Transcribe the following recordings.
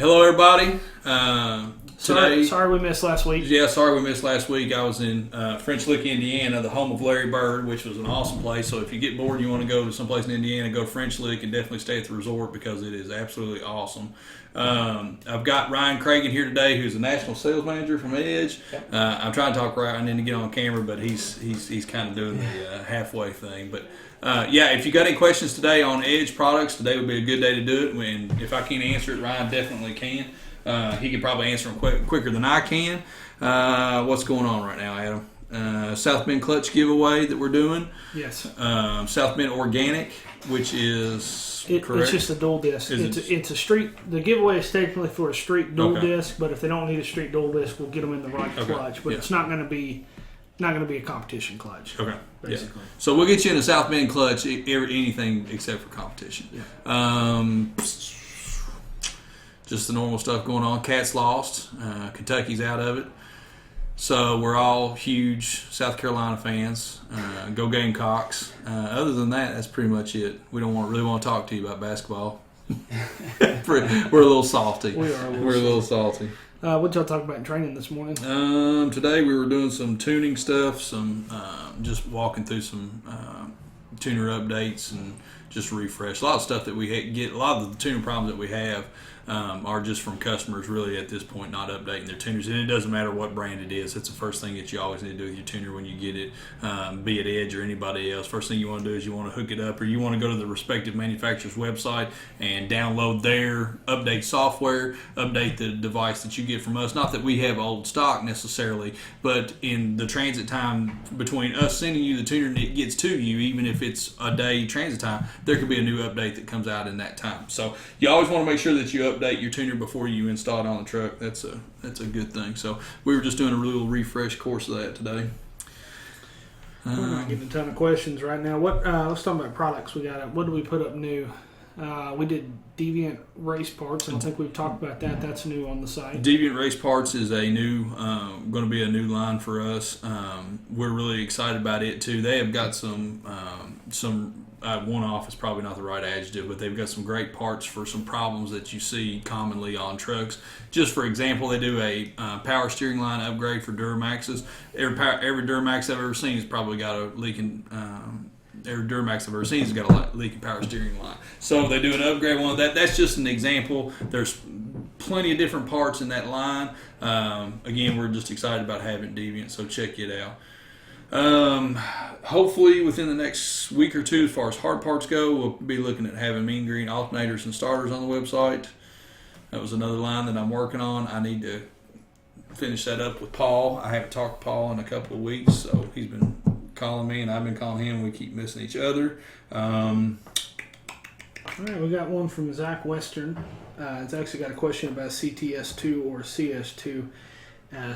Hello, everybody. Sorry we missed last week. Yeah, sorry we missed last week. I was in French Lick, Indiana, the home of Larry Bird, which was an awesome place. So if you get bored and you want to go to someplace in Indiana, go to French Lick and definitely stay at the resort because it is absolutely awesome. I've got Ryan Cragen here today, who's the national sales manager from Edge. I'm trying to talk Ryan into get on camera, but he's kind of doing the halfway thing. But if you got any questions today on Edge products, today would be a good day to do it. And if I can't answer it, Ryan definitely can. He can probably answer them quicker than I can. What's going on right now, Adam? South Bend Clutch giveaway that we're doing. Yes. South Bend Organic, which is correct. It's just a dual disc. It's a street. The giveaway is technically for a street dual disc, but if they don't need a street dual disc, we'll get them in the right clutch. But it's not going to be a competition clutch. Okay. Basically. Yeah. So we'll get you in a South Bend Clutch, anything except for competition. Yeah. Just the normal stuff going on. Cats lost. Kentucky's out of it. So we're all huge South Carolina fans. Go Gamecocks. Other than that, that's pretty much it. We don't really want to talk to you about basketball. We're a little salty. We're a little salty. What y'all talk about in training this morning? Today we were doing some tuning stuff, just walking through some tuner updates and just refresh. A lot of stuff that we get, a lot of the tuner problems that we have are just from customers really at this point not updating their tuners. And it doesn't matter what brand it is. That's the first thing that you always need to do with your tuner when you get it, be it Edge or anybody else. First thing you want to do is you want to hook it up, or you want to go to the respective manufacturer's website and download their update software, update the device that you get from us. Not that we have old stock necessarily, but in the transit time between us sending you the tuner and it gets to you, even if it's a day transit time, there could be a new update that comes out in that time. So you always want to make sure that you update your tuner before you install it on the truck. That's a good thing. So we were just doing a little refresh course of that today. We're not getting a ton of questions right now. Let's talk about products we got. What do we put up new? We did Deviant race parts. I don't think we've talked about that. That's new on the site. Deviant race parts is a new, going to be a new line for us. We're really excited about it too. They have got some one-off is probably not the right adjective, but they've got some great parts for some problems that you see commonly on trucks. Just for example, they do a power steering line upgrade for Duramaxes. Every Duramax I've ever seen has probably got a leaking. Every Duramax I've ever seen has got a leaking power steering line. So they do an upgrade one of that. That's just an example. There's plenty of different parts in that line. Again, we're just excited about having Deviant, so check it out. Hopefully within the next week or two, as far as hard parts go, we'll be looking at having mean green alternators and starters on the website. That was another line that I'm working on. I need to finish that up with Paul. I haven't talked to Paul in a couple of weeks, so he's been calling me and I've been calling him. We keep missing each other. All right, we got one from Zach Western. It's actually got a question about CTS2 or CS2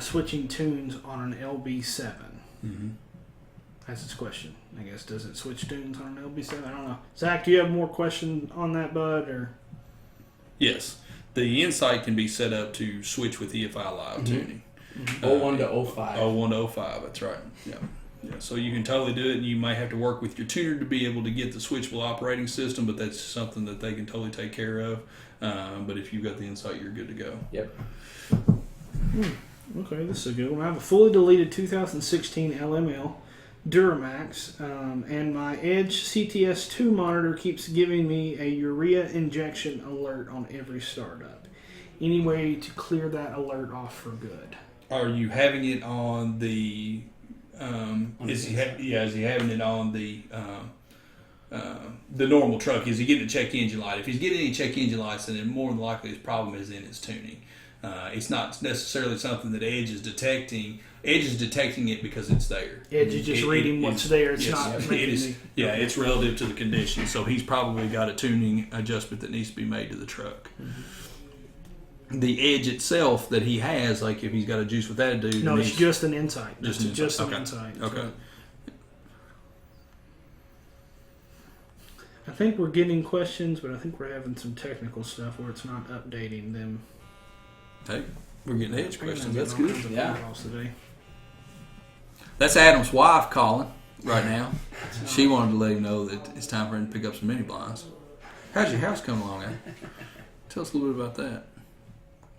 switching tunes on an LB7. Mm-hmm. That's his question. I guess, does it switch tunes on an LB7? I don't know. Zach, do you have more questions on that, bud? Or Yes. The Insight can be set up to switch with EFI Live tuning. Mm-hmm. 01 to 05. 01 to 05, that's right. Yeah. So you can totally do it, and you may have to work with your tuner to be able to get the switchable operating system, but that's something that they can totally take care of. But if you've got the Insight, you're good to go. Yep. Okay, this is a good one. I have a fully deleted 2016 LML Duramax, and my Edge CTS2 monitor keeps giving me a urea injection alert on every startup. Any way to clear that alert off for good? Are you having it on the... is he having it on the normal truck? Is he getting a check engine light? If he's getting any check engine lights, then more than likely his problem is in his tuning. It's not necessarily something that Edge is detecting. Edge is detecting it because it's there. Edge is just reading what's there. It's not making me. Yeah, it's relative to the condition. So he's probably got a tuning adjustment that needs to be made to the truck. Mm-hmm. The Edge itself that he has, like if he's got a juice with that dude. No, it's just an Insight. Just an Insight. Okay. I think we're getting questions, but I think we're having some technical stuff where it's not updating them. Hey, we're getting Edge questions. That's good. Yeah. Today. That's Adam's wife calling right now. She wanted to let him know that it's time for him to pick up some mini blinds. How's your house coming along, eh? Tell us a little bit about that.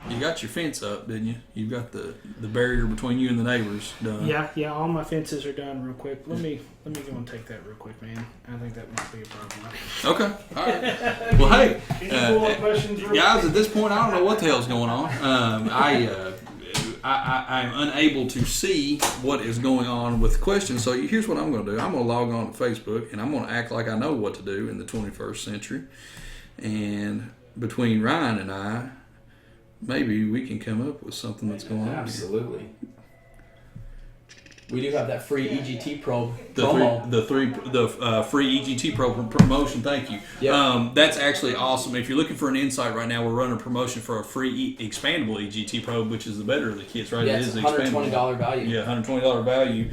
You got your fence up, didn't you? You've got the barrier between you and the neighbors done. Yeah, all my fences are done real quick. Let me go and take that real quick, man. I think that might be a problem. Okay. All right. Well, hey, questions guys, at this point, I don't know what the hell's going on. I'm unable to see what is going on with the questions. So here's what I'm going to do. I'm going to log on to Facebook, and I'm going to act like I know what to do in the 21st century. And between Ryan and I, maybe we can come up with something that's going on. Absolutely. We do have that free EGT probe promo. The free EGT promotion. Thank you. Yep. That's actually awesome. If you're looking for an insight right now, we're running a promotion for a free expandable EGT probe, which is the better of the kits, right? Yeah, it it's is $120 value. Yeah, $120 value.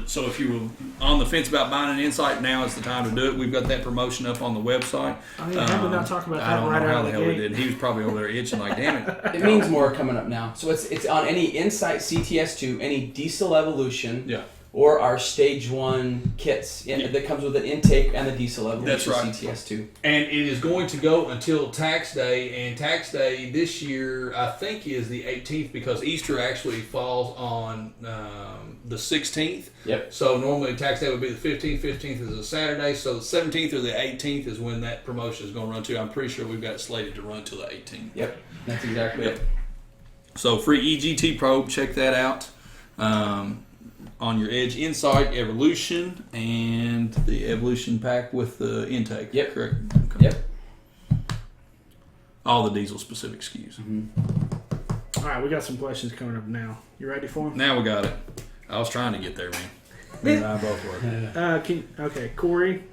So if you were on the fence about buying an insight, now is the time to do it. We've got that promotion up on the website. Oh, yeah, how did we not talk about that I don't right know out how of the the hell we gate? did. He was probably over there itching like, damn it. It means more coming up now. So it's on any Insight CTS2, any diesel evolution. Yeah. Or our stage 1 kits that comes with an intake and the diesel evolution. That's right. CTS2. And it is going to go until tax day. And tax day this year, I think, is the 18th because Easter actually falls on the 16th. Yep. So normally tax day would be the 15th. 15th is a Saturday. So the 17th or the 18th is when that promotion is going to run to. I'm pretty sure we've got it slated to run till the 18th. Yep. That's exactly it. So free EGT probe, check that out. On your Edge Insight Evolution and the Evolution pack with the intake. Yep. Correct? Okay. Yep. All the diesel specific SKUs. All right, we got some questions coming up now. You ready for them? Now we got it. I was trying to get there, man. Me and I both were. Corey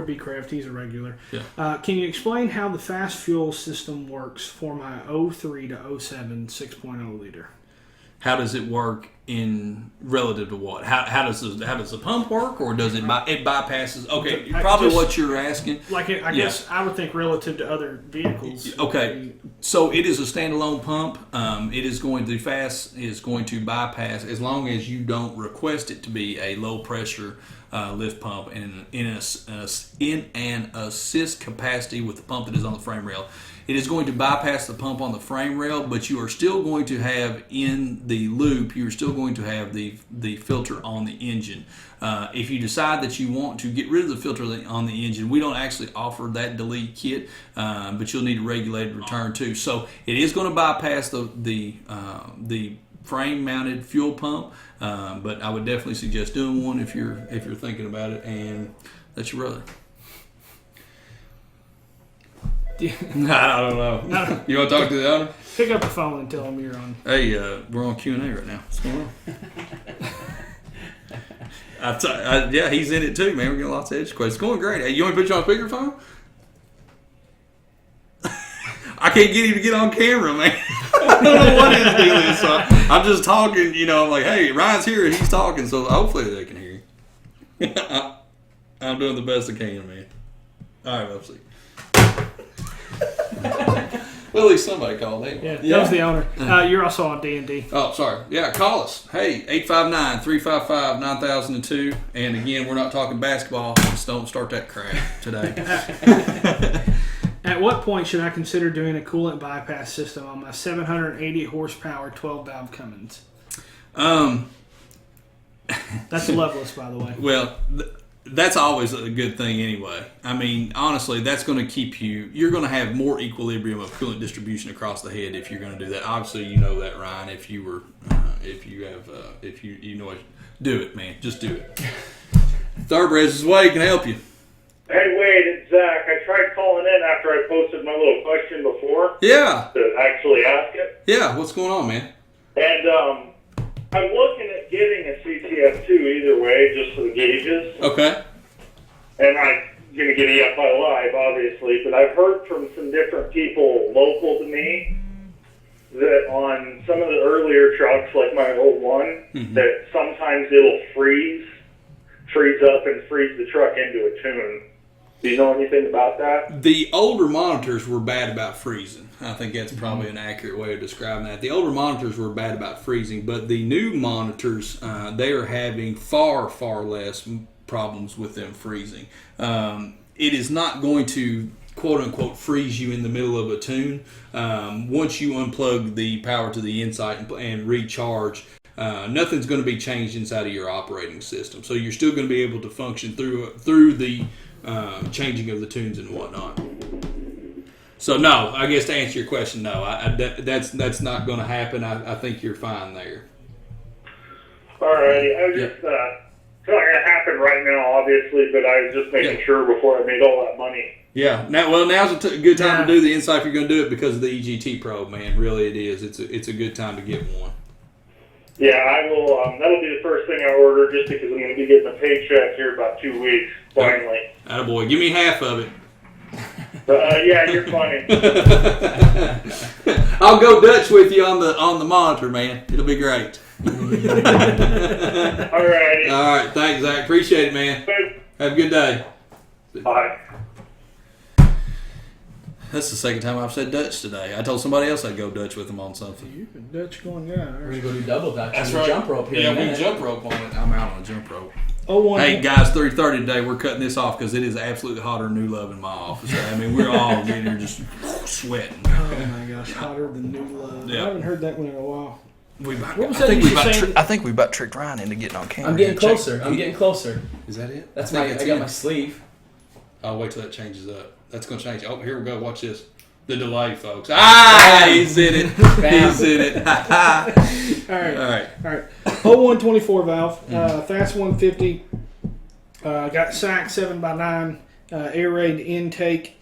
B. Craft, he's a regular. Yeah. Can you explain how the fast fuel system works for my 03 to 07 6.0 liter? How does it work in relative to what? How does the pump work, or does it bypasses? Okay, probably what you're asking. I guess I would think relative to other vehicles. Okay, so it is a standalone pump. It is going to bypass as long as you don't request it to be a low pressure lift pump in an assist capacity with the pump that is on the frame rail. It is going to bypass the pump on the frame rail, but you are still going to have in the loop, you're still going to have the filter on the engine. If you decide that you want to get rid of the filter on the engine, we don't actually offer that delete kit, but you'll need a regulated return too. So it is going to bypass the frame mounted fuel pump, but I would definitely suggest doing one if you're thinking about it, and that's your brother. I don't know. No. You want to talk to the owner? Pick up the phone and tell him you're on. Hey, we're on Q&A right now. What's going on? Yeah, he's in it too, man. We're getting lots of edge questions. It's going great. Hey, you want me to put you on speakerphone? I can't get him to get on camera, man. I don't know what his deal is. So I'm just talking, I'm like, hey, Ryan's here and he's talking, so hopefully they can hear you. I'm doing the best I can, man. All right, let's see. Well, at least somebody called him. Yeah, that was the owner. You're also on D&D. Oh, sorry. Yeah, call us. Hey, 859-355-9002. And again, we're not talking basketball. Just don't start that crap today. At what point should I consider doing a coolant bypass system on my 780 horsepower 12 valve Cummins? That's loveless, by the way. Well, that's always a good thing anyway. I mean, honestly, that's going to keep you're going to have more equilibrium of coolant distribution across the head if you're going to do that. Obviously, you know that, Ryan. If you know it, do it, man. Just do it. Thoroughbred is Wade can help you. Hey, Wade, it's Zach. I tried calling in after I posted my little question before. Yeah. To actually ask it. Yeah, what's going on, man? And I'm looking at getting a CTS2 either way, just for the gauges. Okay. And I'm going to get EFI Live, obviously, but I've heard from some different people local to me that on some of the earlier trucks, like my old one, that sometimes it'll freeze up and freeze the truck into a tune. Do you know anything about that? The older monitors were bad about freezing. I think that's probably an accurate way of describing that. The older monitors were bad about freezing, but the new monitors, they are having far, far less problems with them freezing. It is not going to quote unquote freeze you in the middle of a tune. Once you unplug the power to the insight and recharge, nothing's going to be changed inside of your operating system. So you're still going to be able to function through the changing of the tunes and whatnot. So no, I guess to answer your question, no, that's not going to happen. I think you're fine there. Alrighty, I was just, it's not going to happen right now, obviously, but I was just making sure before I made all that money. Yeah, now's a good time to do the insight if you're going to do it because of the EGT probe, man. Really, it is. It's a good time to get one. Yeah, I will. That'll be the first thing I order, just because I'm going to be getting a paycheck here about 2 weeks. Finally. Attaboy, give me half of it. Yeah, you're funny. I'll go Dutch with you on the monitor, man. It'll be great. Alrighty. All right, thanks, Zach. Appreciate it, man. Have a good day. Bye. That's the second time I've said Dutch today. I told somebody else I'd go Dutch with them on something. You're a Dutch going guy. We're going to go do double Dutch. That's on the jump rope here. Yeah, in a we minute. jump rope on it. I'm out on a jump rope. Oh, Hey guys, 3:30 today. We're cutting this off because it is absolutely hotter than new love in my office. I mean, we're all getting here just sweating. Oh my gosh, hotter than new love. Yeah. I haven't heard that one in a while. I think we about tricked Ryan into getting on camera. I'm getting closer. I'm getting closer. Is that it? That's I got my sleeve. I'll wait till that changes up. That's going to change. Oh, here we go. Watch this. The delay, folks. Ah, he's in it. He's in it. All right. 0124 valve, fast 150. Got SAC 7x9, air raid intake,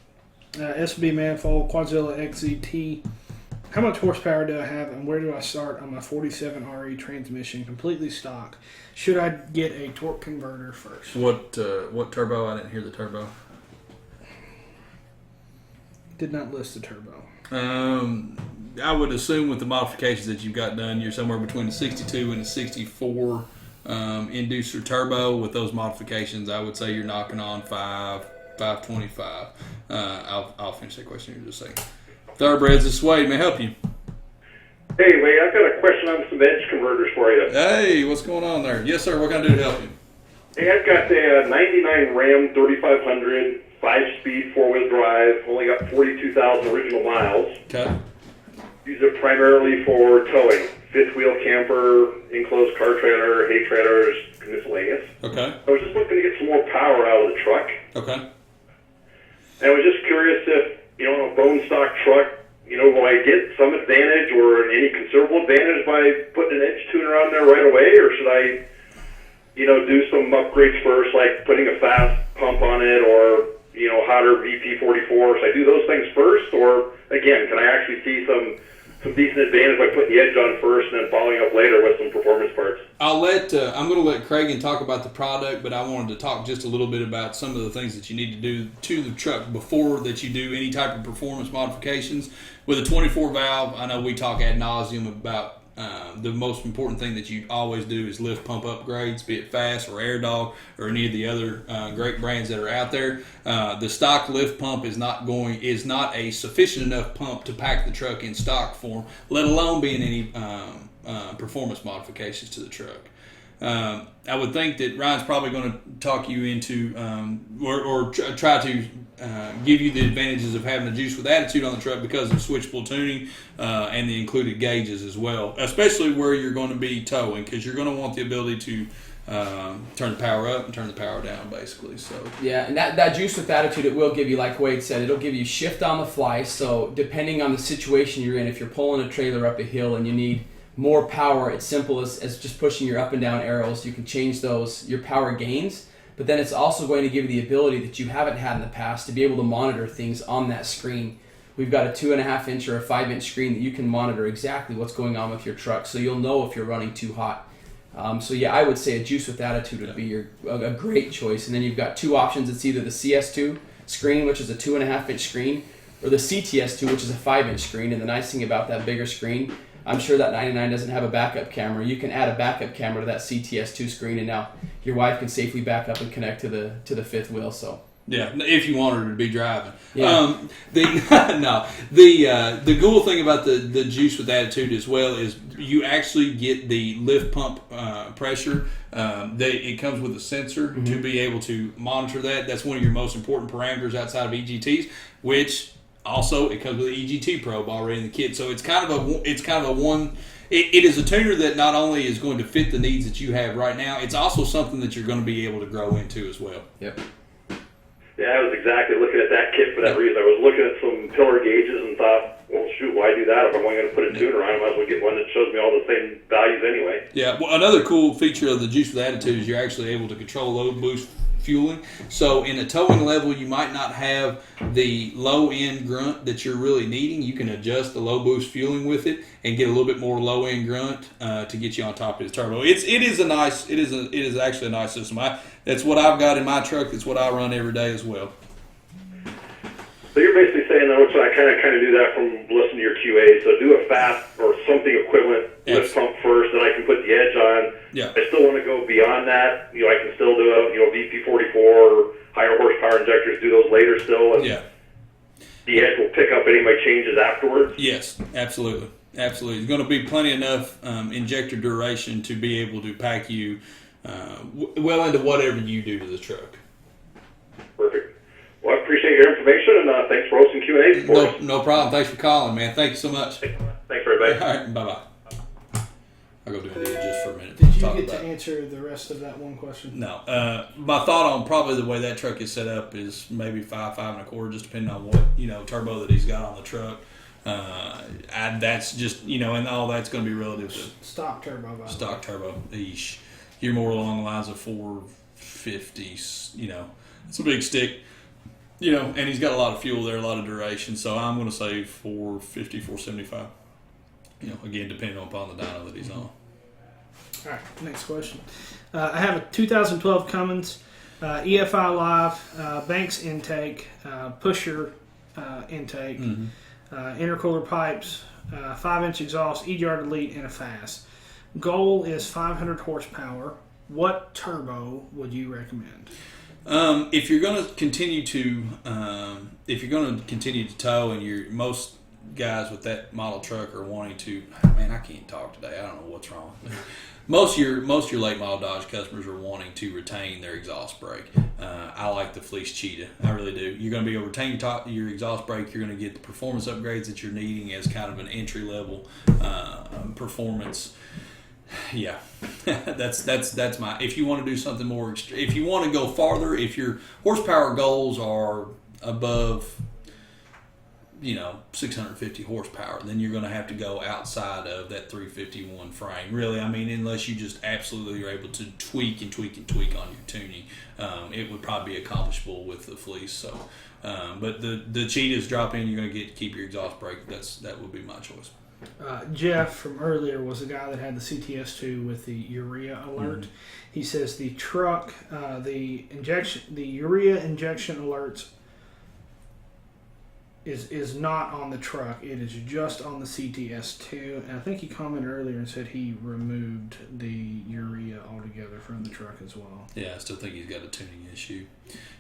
SB manifold, Quadzilla XZT. How much horsepower do I have, and where do I start on my 47 RE transmission? Completely stock. Should I get a torque converter first? What turbo? I didn't hear the turbo. Did not list the turbo. I would assume with the modifications that you've got done, you're somewhere between a 62 and a 64 inducer turbo. With those modifications, I would say you're knocking on 525. I'll finish that question in just a second. Thoroughbreds, this Wade may I help you. Hey, Wade, I've got a question on some edge converters for you. Hey, what's going on there? Yes, sir. What can I do to help you? Hey, I've got a 99 Ram 3500, 5-speed, 4-wheel drive, only got 42,000 original miles. Okay. Use it primarily for towing, fifth wheel camper, enclosed car trailer, hay trailers, miscellaneous. Okay. I was just looking to get some more power out of the truck. Okay. And I was just curious if, a bone stock truck, will I get some advantage or any considerable advantage by putting an edge tuner on there right away, or should I, do some upgrades first, like putting a fast pump on it or, hotter VP44? Should I do those things first, or again, can I actually see some decent advantage by putting the edge on first and then following up later with some performance parts? I'm going to let Craig talk about the product, but I wanted to talk just a little bit about some of the things that you need to do to the truck before that you do any type of performance modifications. With a 24 valve, I know we talk ad nauseum about the most important thing that you always do is lift pump upgrades, be it Fast or Air Dog or any of the other great brands that are out there. The stock lift pump is not a sufficient enough pump to pack the truck in stock form, let alone being any performance modifications to the truck. I would think that Ryan's probably going to talk you into or try to give you the advantages of having a juice with attitude on the truck because of switchable tuning and the included gauges as well, especially where you're going to be towing, because you're going to want the ability to turn the power up and turn the power down, basically. So yeah, and that juice with attitude, it will give you, like Wade said, it'll give you shift on the fly. So depending on the situation you're in, if you're pulling a trailer up a hill and you need more power, it's simple as just pushing your up and down arrows. You can change your power gains, but then it's also going to give you the ability that you haven't had in the past to be able to monitor things on that screen. We've got a 2.5 inch or a 5 inch screen that you can monitor exactly what's going on with your truck, so you'll know if you're running too hot. So yeah, I would say a juice with attitude would be a great choice. And then you've got two options. It's either the CS2 screen, which is a 2.5 inch screen, or the CTS2, which is a 5 inch screen. And the nice thing about that bigger screen, I'm sure that 99 doesn't have a backup camera. You can add a backup camera to that CTS2 screen, and now your wife can safely back up and connect to the fifth wheel. So Yeah, if you wanted her to be driving. Yeah. The cool thing about the juice with attitude as well is you actually get the lift pump pressure. It comes with a sensor to be able to monitor that. That's one of your most important parameters outside of EGTs, which also it comes with an EGT probe already in the kit. So it's kind of a one. It is a tuner that not only is going to fit the needs that you have right now, it's also something that you're going to be able to grow into as well. Yep. Yeah, I was exactly looking at that kit for that reason. I was looking at some pillar gauges and thought, well, shoot, why do that? If I'm only going to put a tuner on, I might as well get one that shows me all the same values anyway. Yeah, well, another cool feature of the Juice with Attitude is you're actually able to control load boost fueling. So in a towing level, you might not have the low end grunt that you're really needing. You can adjust the low boost fueling with it and get a little bit more low end grunt to get you on top of this turbo. It is actually a nice system. That's what I've got in my truck. It's what I run every day as well. So you're basically saying that, which I kind of do that from listening to your QA. So do a fast or something equivalent lift pump first, then I can put the edge on. Yeah. I still want to go beyond that. I can still do a VP44 or higher horsepower injectors. Do those later still, and the edge will pick up any of my changes afterwards. Yes, absolutely. Absolutely. There's going to be plenty enough injector duration to be able to pack you well into whatever you do to the truck. Perfect. Well, I appreciate your information, and thanks for hosting Q&A for us. No problem. Thanks for calling, man. Thank you so much. Thanks, everybody. All right, bye-bye. I'll go do it just for a minute. Did you get to answer the rest of that one question? No. My thought on probably the way that truck is set up is maybe 5.25, just depending on what turbo that he's got on the truck. That's just and all that's going to be relative to stock turbo. Stock turbo. Eesh. You're more along the lines of 450s. It's a big stick. And he's got a lot of fuel there, a lot of duration. So I'm going to say 450, 475. Again, depending upon the dyno that he's on. All right, next question. I have a 2012 Cummins EFI Live Banks intake, pusher intake, intercooler pipes, 5-inch exhaust, EGR delete, and a fast. Goal is 500 horsepower. What turbo would you recommend? If you're going to continue to tow, and most guys with that model truck are wanting to, man, I can't talk today. I don't know what's wrong. Most of your late model Dodge customers are wanting to retain their exhaust brake. I like the Fleece Cheetah. I really do. You're going to be able to retain your exhaust brake. You're going to get the performance upgrades that you're needing as kind of an entry level performance. Yeah, that's my. If you want to do something more, if you want to go farther, if your horsepower goals are above, 650 horsepower, then you're going to have to go outside of that 351 frame. Really, unless you just absolutely are able to tweak on your tuning, it would probably be accomplishable with the Fleece. So, but the Cheetahs drop in, you're going to keep your exhaust brake. That would be my choice. Jeff from earlier was the guy that had the CTS2 with the urea alert. He says the truck, the urea injection alerts is not on the truck. It is just on the CTS2. And I think he commented earlier and said he removed the urea altogether from the truck as well. Yeah, I still think he's got a tuning issue.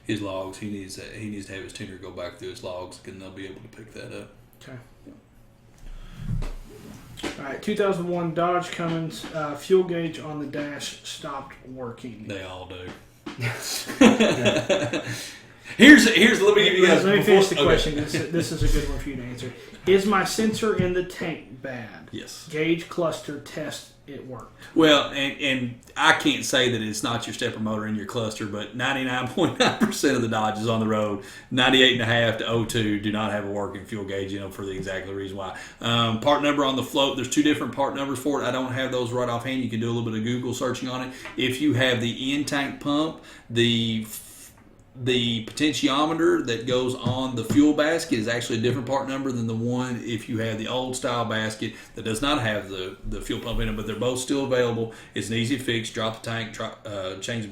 His logs, he needs to have his tuner go back through his logs, and they'll be able to pick that up. Okay. All right, 2001 Dodge Cummins fuel gauge on the dash stopped working. They all do. Here's let me give you guys. Let me finish the question. This is a good one for you to answer. Is my sensor in the tank bad? Yes. Gauge cluster test. It worked. Well, and I can't say that it's not your stepper motor in your cluster, but 99.9% of the Dodges on the road, 98.5 to 02, do not have a working fuel gauge, for the exact reason why. Part number on the float, there's 2 different part numbers for it. I don't have those right offhand. You can do a little bit of Google searching on it. If you have the in-tank pump, the potentiometer that goes on the fuel basket is actually a different part number than the one if you have the old style basket that does not have the fuel pump in it, but they're both still available. It's an easy fix. Drop the tank, change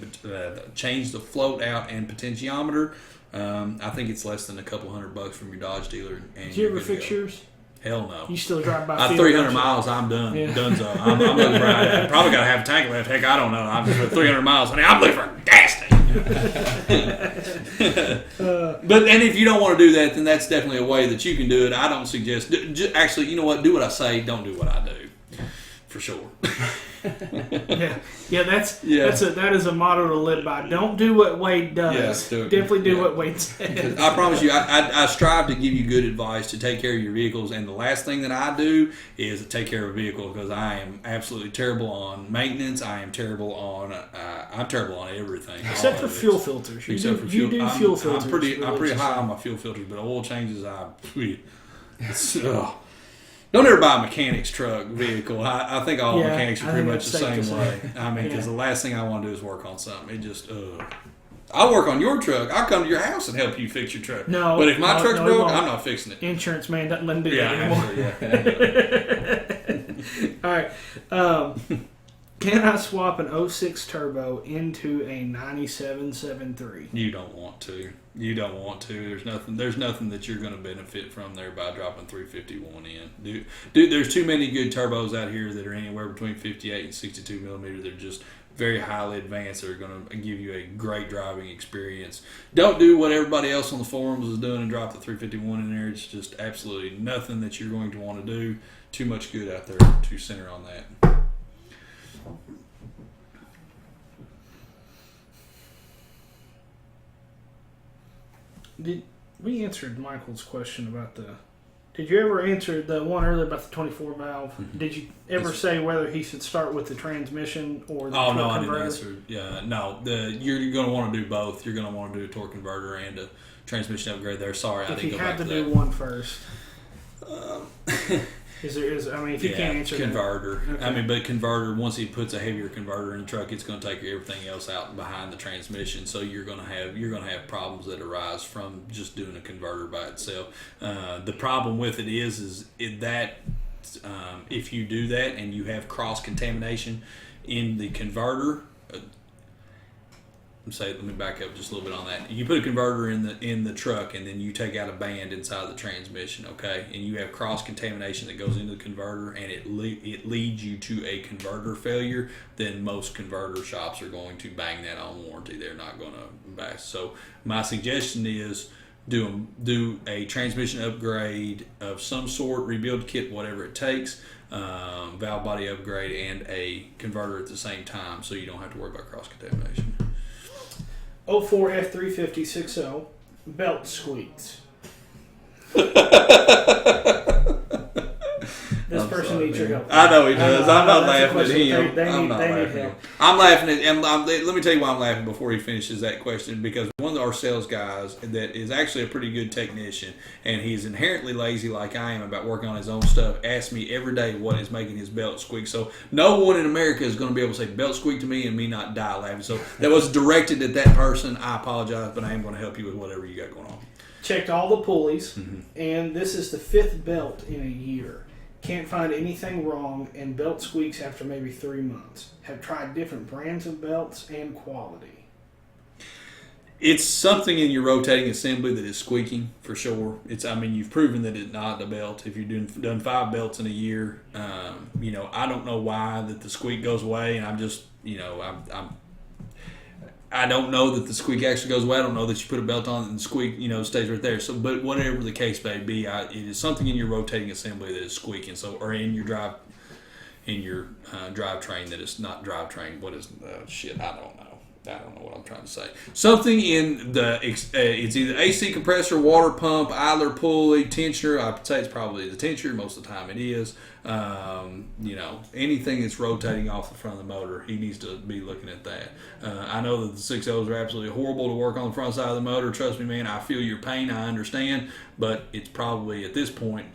the float out and potentiometer. I think it's less than a couple $100 from your Dodge dealer. And did you ever fix yours? Hell no. You still drive by 300 miles, I'm done. Yeah. Donezo. I'm looking for I probably got to have a tank left. Heck, I don't know. I'm just for 300 miles. I'm looking for a gas station. But and if you don't want to do that, then that's definitely a way that you can do it. I don't suggest. Actually, you know what? Do what I say. Don't do what I do. For sure. That is a motto to live by. Don't do what Wade does. Definitely do what Wade says. I promise you, I strive to give you good advice to take care of your vehicles, and the last thing that I do is take care of a vehicle because I am absolutely terrible on maintenance. I'm terrible on everything, except for fuel filters. You do fuel filters. I'm pretty high on my fuel filters, but oil changes, don't ever buy a mechanic's truck vehicle. I think all mechanics are pretty much the same way. I mean, because the last thing I want to do is work on something. It just, I'll work on your truck. I'll come to your house and help you fix your truck. No, but if my truck's broke, I'm not fixing it. Insurance man doesn't let him do that anymore. All right. Can I swap an 06 turbo into a 97 7.3? You don't want to. There's nothing that you're going to benefit from there by dropping 351 in. Dude, there's too many good turbos out here that are anywhere between 58 and 62 millimeter. They're just very highly advanced. They're going to give you a great driving experience. Don't do what everybody else on the forums is doing and drop the 351 in there. It's just absolutely nothing that you're going to want to do. Too much good out there to center on that. We answered Michael's question about the... Did you ever answer the one earlier about the 24 valve? Mm-hmm. Did you ever say whether he should start with the transmission or the torque converter? I didn't answer. Yeah, no. You're going to want to do both. You're going to want to do a torque converter and a transmission upgrade there. Sorry, I didn't go back to that. If you had to do one first. If you can't answer converter. Okay. But converter, once he puts a heavier converter in the truck, it's going to take everything else out behind the transmission. So you're going to have problems that arise from just doing a converter by itself. The problem with it is that if you do that and you have cross contamination in the converter. Let me back up just a little bit on that. You put a converter in the truck, and then you take out a band inside the transmission, okay? And you have cross contamination that goes into the converter, and it leads you to a converter failure. Then most converter shops are going to bang that on warranty. They're not going to back. So my suggestion is do a transmission upgrade of some sort, rebuild kit, whatever it takes, valve body upgrade, and a converter at the same time, so you don't have to worry about cross contamination. 04 F350 belt squeaks. This person needs your help. I know he does. I'm not laughing at him. They need help. I'm laughing at, and let me tell you why I'm laughing before he finishes that question, because one of our sales guys that is actually a pretty good technician, and he's inherently lazy like I am about working on his own stuff, asks me every day what is making his belt squeak. So no one in America is going to be able to say belt squeak to me and me not die laughing. So that was directed at that person. I apologize, but I am going to help you with whatever you got going on. Checked all the pulleys, and this is the 5th belt in a year. Can't find anything wrong, and belt squeaks after maybe 3 months. Have tried different brands of belts and quality. It's something in your rotating assembly that is squeaking for sure. You've proven that it's not the belt. If you've done 5 belts in a year, I don't know why that the squeak goes away, and I'm just, I don't know that the squeak actually goes away. I don't know that you put a belt on and the squeak, stays right there. So, but whatever the case may be, it is something in your rotating assembly that is squeaking. So, or in your drivetrain that is not drivetrain. What is I don't know. I don't know what I'm trying to say. Something in it's either AC compressor, water pump, idler pulley, tensioner. I would say it's probably the tensioner. Most of the time it is. Anything that's rotating off the front of the motor, he needs to be looking at that. I know that the 6.0s are absolutely horrible to work on the front side of the motor. Trust me, man, I feel your pain. I understand. But it's probably, at this point,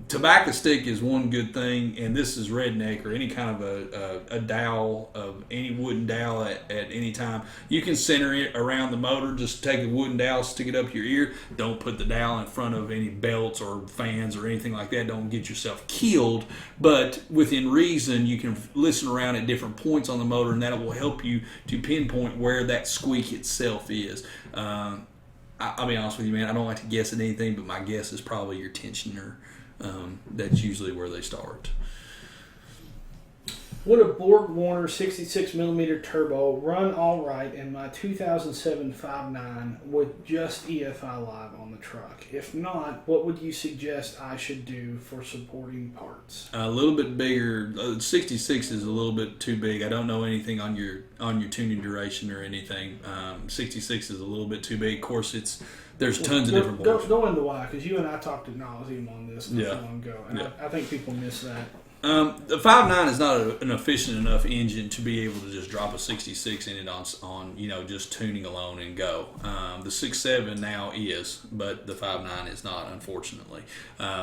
tobacco stick is one good thing, and this is redneck or any kind of a dowel, of any wooden dowel at any time. You can center it around the motor. Just take a wooden dowel, stick it up your ear. Don't put the dowel in front of any belts or fans or anything like that. Don't get yourself killed. But within reason, you can listen around at different points on the motor, and that will help you to pinpoint where that squeak itself is. I'll be honest with you, man. I don't like to guess at anything, but my guess is probably your tensioner. That's usually where they start. Would a Borg Warner 66mm turbo run all right in my 2007 5.9 with just EFI Live on the truck? If not, what would you suggest I should do for supporting parts? A little bit bigger. 66 is a little bit too big. I don't know anything on your tuning duration or anything. 66 is a little bit too big. Of course, there's tons of different boards. Go into why, because you and I talked at nauseam on this not Yeah. so long ago, and Yeah. I think people miss that. The 5.9 is not an efficient enough engine to be able to just drop a 66 in it on just tuning alone and go. The 6.7 now is, but the 5.9 is not, unfortunately.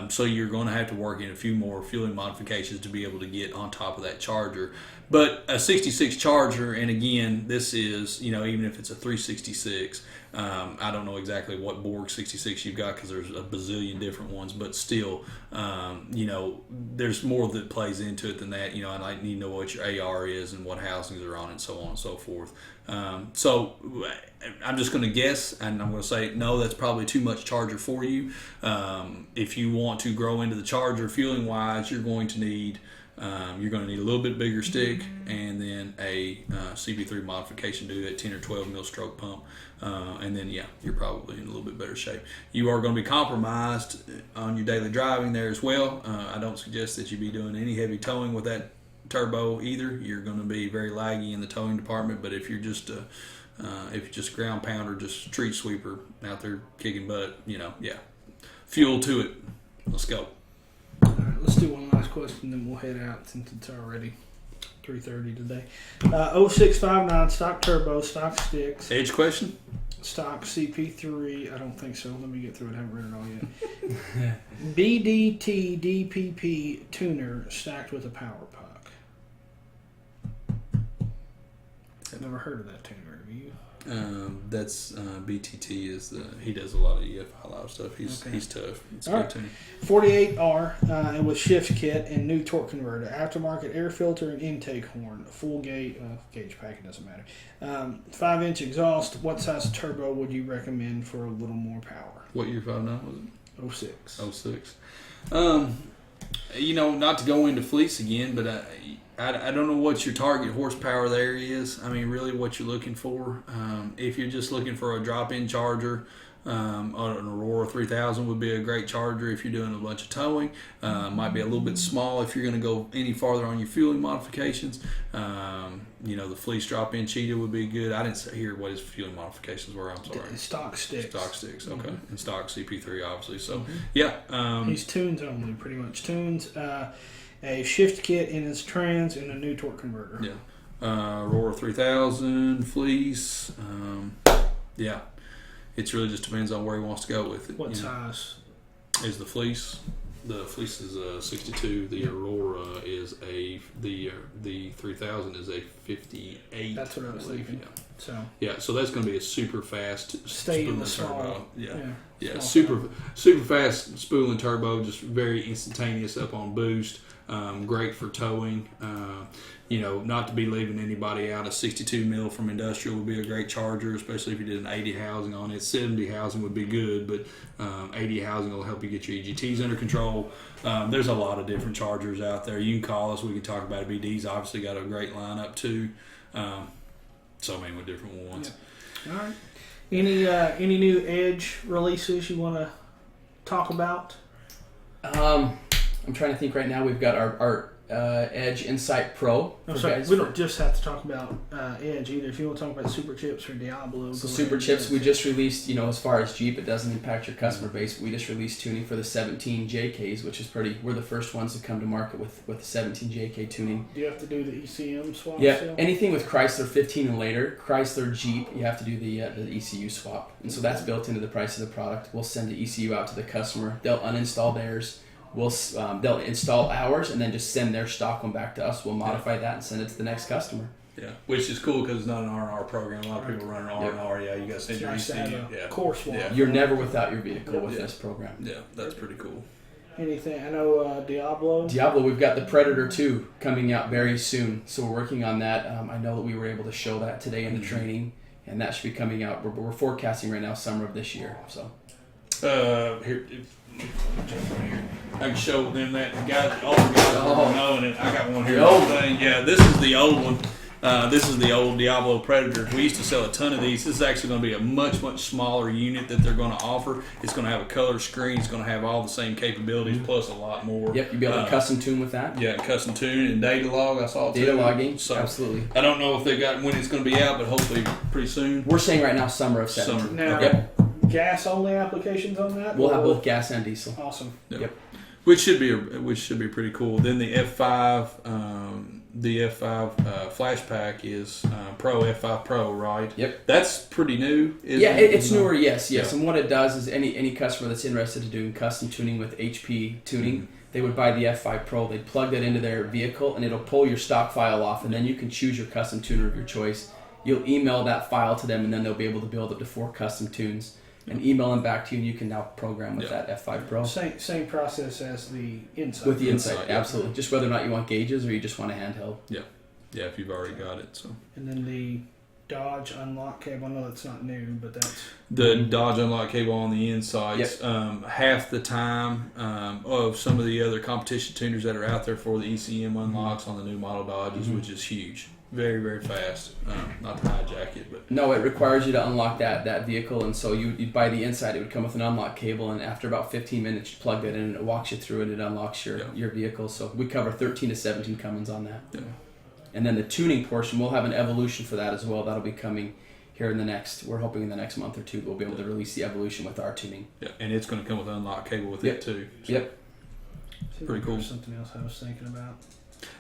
So you're going to have to work in a few more fueling modifications to be able to get on top of that charger. But a 66 charger, and again, this is, even if it's a 366, I don't know exactly what Borg 66 you've got because there's a bazillion different ones, but still, there's more that plays into it than that. I need to know what your AR is and what housings are on it, and so on and so forth. So I'm just going to guess, and I'm going to say, no, that's probably too much charger for you. If you want to grow into the charger fueling-wise, you're going to need a little bit bigger stick and then a CP3 modification to that 10 or 12 mil stroke pump. And then, you're probably in a little bit better shape. You are going to be compromised on your daily driving there as well. I don't suggest that you be doing any heavy towing with that turbo either. You're going to be very laggy in the towing department. But if you're just ground pounder, just street sweeper out there kicking butt, fuel to it. Let's go. All right, let's do one last question, then we'll head out since it's already 3:30 today. 0659 stock turbo, stock sticks, Edge question? stock CP3. I don't think so. Let me get through it. I haven't read it all yet. BDT DPP tuner stacked with a power puck. I've never heard of that tuner. Have you? That's BTT he does a lot of EFI Live stuff. He's tough. It's All good right. tuning. 48R and with shift kit and new torque converter, aftermarket air filter and intake horn, full gauge pack, it doesn't matter. 5-inch exhaust. What size turbo would you recommend for a little more power? What year 5.9 was it? 06. 06. Not to go into fleets again, but I don't know what your target horsepower there is. I mean, really what you're looking for. If you're just looking for a drop-in charger, an Aurora 3000 would be a great charger if you're doing a bunch of towing. Might be a little bit small if you're going to go any farther on your fueling modifications. The Fleece drop-in Cheetah would be good. I didn't hear what his fueling modifications were. I'm sorry. Stock sticks. Stock sticks, okay. Mm-hmm. And stock CP3, obviously. So, He's tunes only, pretty much. Tunes, a shift kit in his trans, and a new torque converter. Yeah. Aurora 3000, Fleece. It really just depends on where he wants to go with it. What size? Is the Fleece? The Fleece is a 62. The Aurora is the 3000 is a 58. That's what I was thinking. Yeah. So that's going to be a super fast Stay in the spooling turbo. small. Yeah. Small Super fast spooling turbo, just very instantaneous up on boost. Great for towing. Not to be leaving anybody out. A 62 mil from industrial would be a great charger, especially if you did an 80 housing on it. 70 housing would be good, but 80 housing will help you get your EGTs under control. There's a lot of different chargers out there. You can call us. We can talk about it. BD's obviously got a great lineup too. With different ones. Yeah. All right. Any new Edge releases you want to talk about? I'm trying to think right now. We've got our Edge Insight Pro. We don't just have to talk about Edge either. If you want to talk about Super Chips or Diablo. So Super Chips, we just released, as far as Jeep, it doesn't impact your customer base. We just released tuning for the 17 JKs, which is we're the first ones to come to market with 17 JK tuning. Do you have to do the ECM swap? Yeah, still? anything with Chrysler 15 and later, Chrysler, Jeep, you have to do the ECU swap. And so that's built into the price of the product. We'll send the ECU out to the customer. They'll uninstall theirs. They'll install ours and then just send their stock one back to us. We'll modify that and send it to the next customer. Yeah, which is cool because it's not an R&R program. A lot of people run an R&R. Yeah, you got to send your ECU. Yeah, core swap. Yeah. You're never without your vehicle with this program. Yeah, that's pretty cool. Anything? I know Diablo. We've got the Predator 2 coming out very soon, so we're working on that. I know that we were able to show that today in the training, and that should be coming out. We're forecasting right now summer of this year. So Here. I can show them that the guys, all the guys are knowing it. I got one here. The old thing. Yeah, this is the old one. This is the old Diablo Predator. We used to sell a ton of these. This is actually going to be a much, much smaller unit that they're going to offer. It's going to have a color screen. It's going to have all the same capabilities plus a lot more. Yep, you'll be able to custom tune with that. Yeah, custom tune and data log. I saw it Data too. logging, So absolutely. I don't know if they got when it's going to be out, but hopefully pretty soon. We're saying right now summer of 17. Summer. Now, Yep. gas only applications on that? We'll have both gas and diesel. Awesome. Yep. Which should be pretty cool. Then the F5, flash pack is Pro F5 Pro, right? Yep. That's pretty new. Isn't Yeah, it? it's newer, yes. Yeah. And what it does is any customer that's interested in doing custom tuning with HP tuning, they would buy the F5 Pro, they'd plug that into their vehicle, and it'll pull your stock file off, and then you can choose your custom tuner of your choice. You'll email that file to them, and then they'll be able to build up to 4 custom tunes and email them back to you, and you can now program with that F5 Pro. Same process as the Insight. With the Insight, yeah. absolutely. Just whether or not you want gauges or you just want a handheld. Yeah, if you've already got it. So And then the Dodge unlock cable. I know that's not new, but that's the Dodge unlock cable on the insights. Yep. Half the time of some of the other competition tuners that are out there for the ECM unlocks on the new model Dodges, which is huge. Very, very fast. Not to hijack it, but No, it requires you to unlock that vehicle, and so you'd buy the Insight. It would come with an unlock cable, and after about 15 minutes, you plug that in, and it walks you through, and it unlocks your vehicle. So we cover 13 to 17 Cummins on that. yeah. And then the tuning portion, we'll have an evolution for that as well. That'll be coming here in we're hoping in the next month or two, we'll be able to release the evolution with our tuning. Yeah, and it's going to come with an unlock cable with it too. So. Yep. Pretty cool. Something else I was thinking about.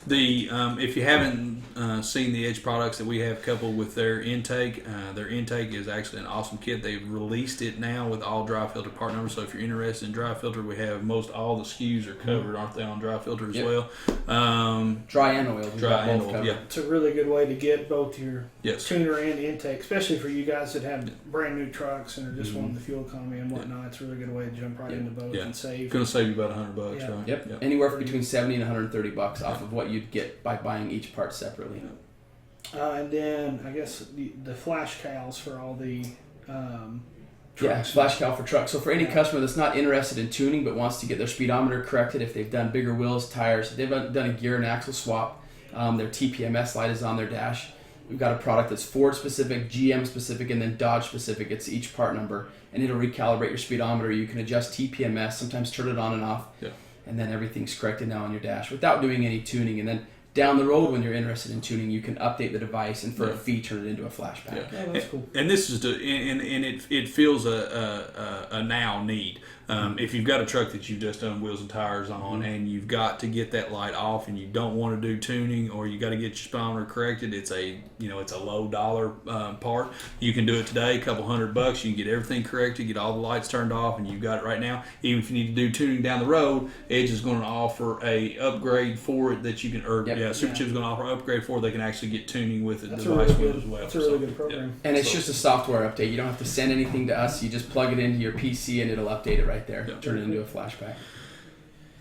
The if you haven't seen the Edge products that we have coupled with their intake is actually an awesome kit. They've released it now with all dry filter part numbers. So if you're interested in dry filter, we have most all the SKUs are covered, aren't they, on dry filter as well? Dry and oil. We've Dry got and both oil, covered. yeah. It's a really good way to get both your Yes. tuner and intake, especially for you guys that have brand new trucks and are just wanting the fuel economy and whatnot. It's a really good way to jump right into both Yeah. and save. Going to save you about $100, Yeah. right? Yep. Anywhere from between $70 and $130 off of what you'd get by buying each part separately. And then I guess the flash cals for all the Yeah, trucks. flash cow for trucks. So for any Yeah. customer that's not interested in tuning but wants to get their speedometer corrected, if they've done bigger wheels, tires, they've done a gear and axle swap, their TPMS light is on their dash. We've got a product that's Ford specific, GM specific, and then Dodge specific. It's each part number, and it'll recalibrate your speedometer. You can adjust TPMS, sometimes turn it on and off, and then everything's corrected now on your dash without doing any tuning. And then down the road, when you're interested in tuning, you can update the device and for a fee turn it into a flashback. Oh, that's cool. And this is and it fills a now need. If you've got a truck that you've just done wheels and tires on, and you've got to get that light off, and you don't want to do tuning, or you got to get your speedometer corrected, it's a low dollar part. You can do it today, a couple $100. You can get everything corrected, get all the lights turned off, and you've got it right now. Even if you need to do tuning down the road, Edge is going to offer a upgrade for it that you can. Superchip's going to offer an upgrade for it. They can actually get tuning with the That's device a really with good, as well. that's a really good program. And it's just a software update. You don't have to send anything to us. You just plug it into your PC and it'll update it right there. Turn it into a flashback.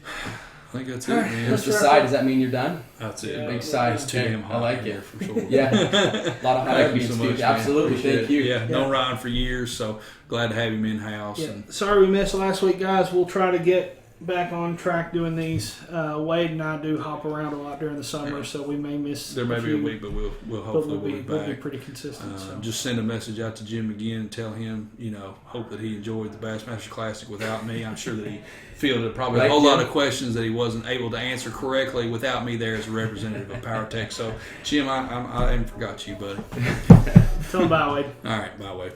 I think that's it, man. Just a sigh. Does that mean you're done? That's it. Yeah. Big sigh. It's too damn hot I like in it. here for sure. Yeah. A lot of hot air Thank you being so spewed. much, man. Absolutely. Appreciate Thank it. you. Yeah, known Ryan for years, so glad to have him in house. Yeah. And Sorry we missed last week, guys. We'll try to get back on track doing these. Wade and I do hop around a lot during the summer, Yeah. so we may miss. there may be a few, week, but we'll but hopefully we'll be back. pretty consistent. So. Just send a message out to Jim again and tell him, hope that he enjoyed the Bassmaster Classic without me. I'm sure that he fielded probably Right, a whole Jim? lot of questions that he wasn't able to answer correctly without me there as a representative of PowerTech. So, Jim, I haven't forgot you, buddy. Tell them about Wade. All right, bye, Wade.